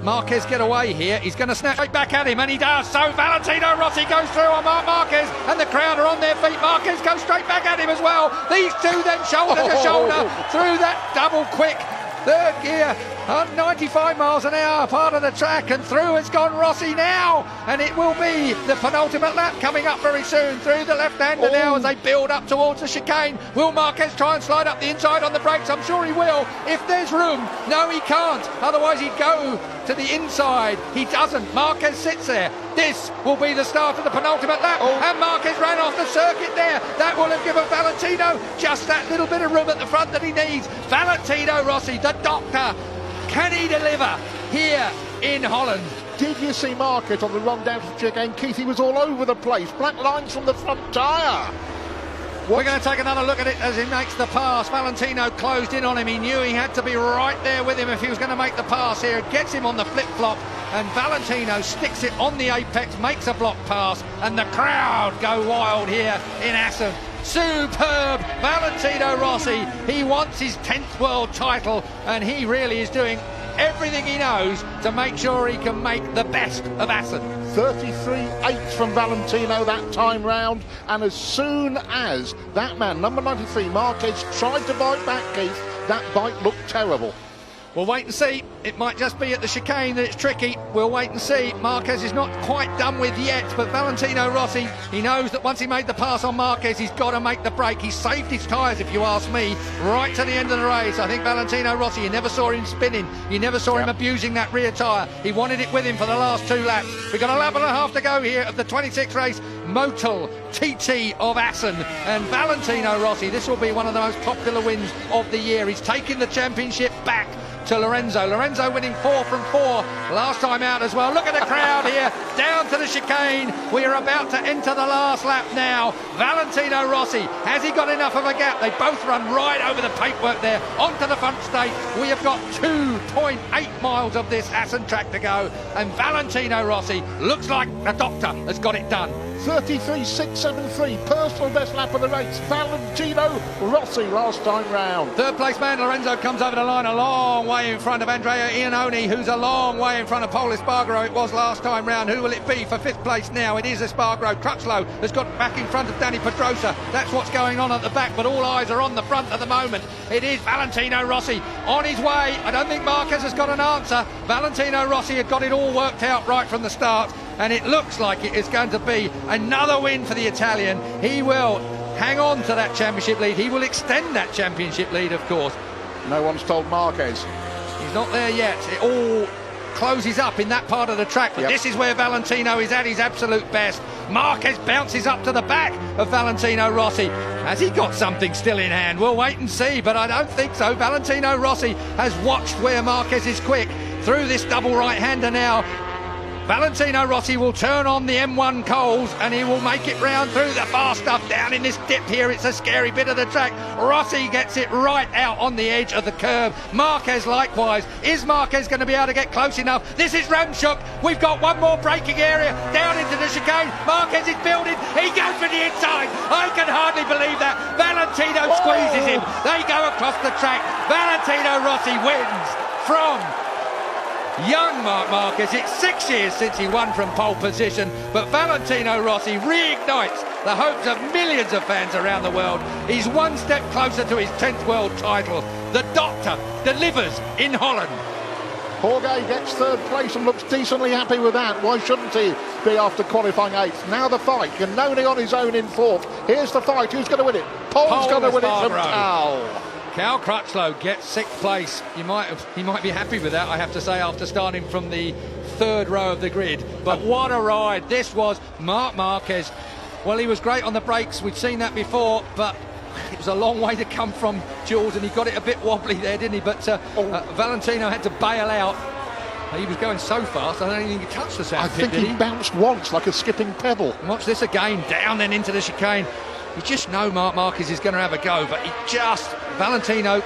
Marquez get away here? He's going to snap right back at him, and he does. So Valentino Rossi goes through on Marquez, and the crowd are on their feet. Marquez goes straight back at him as well. These two then shoulder to shoulder through that double quick third gear, 95 miles an hour, part of the track, and through has gone Rossi now, and it will be the penultimate lap coming up very soon through the left-hander now as they build up towards the chicane. Will Marquez try and slide up the inside on the brakes? I'm sure he will, if there's room. No, he can't, otherwise he'd go to the inside. He doesn't. Marquez sits there. This will be the start of the penultimate lap, and Marquez ran off the circuit there. That will have given Valentino just that little bit of room at the front that he needs. Valentino Rossi, the doctor, can he deliver here in Holland? Did you see Marquez on the run down to the chicane? Keith, he was all over the place. Black lines from the front tyre. We're going to take another look at it as he makes the pass. Valentino closed in on him. He knew he had to be right there with him if he was going to make the pass here. It gets him on the flip-flop, and Valentino sticks it on the apex, makes a block pass, and the crowd go wild here in Assen. Superb Valentino Rossi. He wants his 10th world title, and he really is doing everything he knows to make sure he can make the best of Assen. 33.8 from Valentino that time round, and as soon as that man, number 93, Marquez, tried to bite back, Keith, that bite looked terrible. We'll wait and see. It might just be at the chicane that it's tricky. We'll wait and see. Marquez is not quite done with yet, but Valentino Rossi, he knows that once he made the pass on Marquez, he's got to make the break. He saved his tyres, if you ask me, right to the end of the race. I think Valentino Rossi, you never saw him spinning. You never saw him abusing that rear tyre. He wanted it with him for the last 2 laps. We've got a lap and a half to go here of the 26th race. Motul TT of Assen, and Valentino Rossi, this will be one of the most popular wins of the year. He's taking the championship back to Lorenzo winning 4 from 4 last time out as well. Look at the crowd here, down to the chicane. We are about to enter the last lap now. Valentino Rossi, has he got enough of a gap? They both run right over the paintwork there, onto the front straight. We have got 2.8 miles of this Assen track to go, and Valentino Rossi looks like the doctor has got it done. 33.673, personal best lap of the race. Valentino Rossi last time round. Third place man Lorenzo comes over the line a long way in front of Andrea Iannone, who's a long way in front of Paul Espargaro. It was last time round. Who will it be for 5th place now? It is Espargaro. Crutchlow has got back in front of Danny Pedrosa. That's what's going on at the back, but all eyes are on the front at the moment. It is Valentino Rossi on his way. I don't think Marquez has got an answer. Valentino Rossi had got it all worked out right from the start, and it looks like it is going to be another win for the Italian. He will hang on to that championship lead. He will extend that championship lead, of course. No one's told Marquez. He's not there yet. It all closes up in that part of the track, but this is where Valentino is at his absolute best. Marquez bounces up to the back of Valentino Rossi. Has he got something still in hand? We'll wait and see, but I don't think so. Valentino Rossi has watched where Marquez is quick through this double right-hander now. Valentino Rossi will turn on the M1 coals, and he will make it round through the fast stuff down in this dip here. It's a scary bit of the track. Rossi gets it right out on the edge of the curve. Marquez likewise. Is Marquez going to be able to get close enough? This is Ramshook. We've got one more braking area down into the chicane. Marquez is building. He goes for the inside. I can hardly believe that. Valentino squeezes him. They go across the track. Valentino Rossi wins from young Marc Marquez. It's 6 years since he won from pole position, but Valentino Rossi reignites the hopes of millions of fans around the world. He's one step closer to his 10th world title. The doctor delivers in Holland. Jorge gets 3rd place and looks decently happy with that. Why shouldn't he be after qualifying 8th? Now the fight. Iannone on his own in 4th. Here's the fight. Who's going to win it? Paul's going to win it from Cal. Cal Crutchlow gets 6th place. He might be happy with that, I have to say, after starting from the 3rd row of the grid. But what a ride this was. Marc Marquez, well, he was great on the brakes. We've seen that before, but it was a long way to come from Jules, and he got it a bit wobbly there, didn't he? But Valentino had to bail out. He was going so fast, I don't think he touched the sandpit. I think he bounced once like a skipping pebble. Watch this again, down then into the chicane. You just know Marc Marquez is going to have a go, but Valentino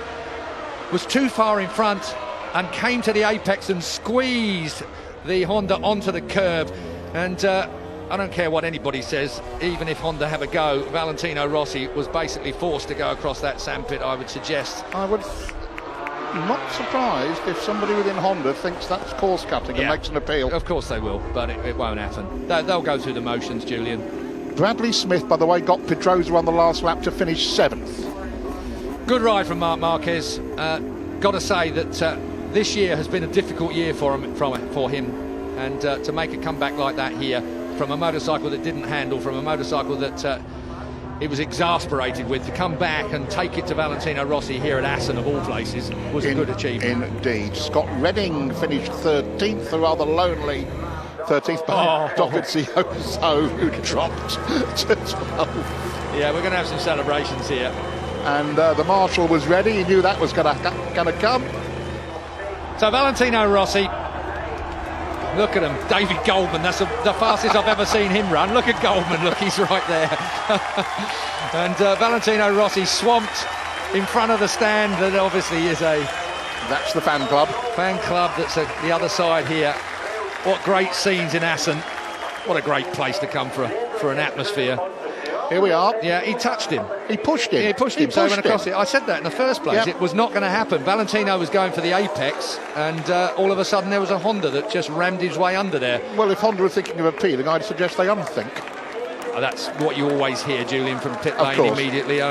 was too far in front and came to the apex and squeezed the Honda onto the curb. And I don't care what anybody says, even if Honda have a go, Valentino Rossi was basically forced to go across that sandpit, I would suggest. Not surprised if somebody within Honda thinks that's course cutting and makes an appeal. Of course they will, but it won't happen. They'll go through the motions, Julian. Bradley Smith, by the way, got Pedrosa on the last lap to finish 7th. Good ride from Marquez. Got to say that this year has been a difficult year for him, and to make a comeback like that here from a motorcycle that didn't handle, from a motorcycle that he was exasperated with, to come back and take it to Valentino Rossi here at Assen, of all places, was a good achievement. Indeed. Scott Redding finished 13th, a rather lonely 13th by Dovizioso, who dropped to 12th. Yeah, we're going to have some celebrations here. And the marshal was ready. He knew that was going to come. So Valentino Rossi, look at him, David Goldman. That's the fastest I've ever seen him run. Look at Goldman. Look, he's right there. And Valentino Rossi swamped in front of the stand. That obviously is that's the fan club. Fan club that's at the other side here. What great scenes in Assen. What a great place to come for an atmosphere. Here we are. Yeah, he touched him. He pushed him. Yeah, he pushed him. So he went across it. I said that in the first place. Yep. It was not going to happen. Valentino was going for the apex, and all of a sudden there was a Honda that just rammed his way under there. Well, if Honda were thinking of appealing, I'd suggest they unthink. That's what you always hear, Julian, from pit lane immediately.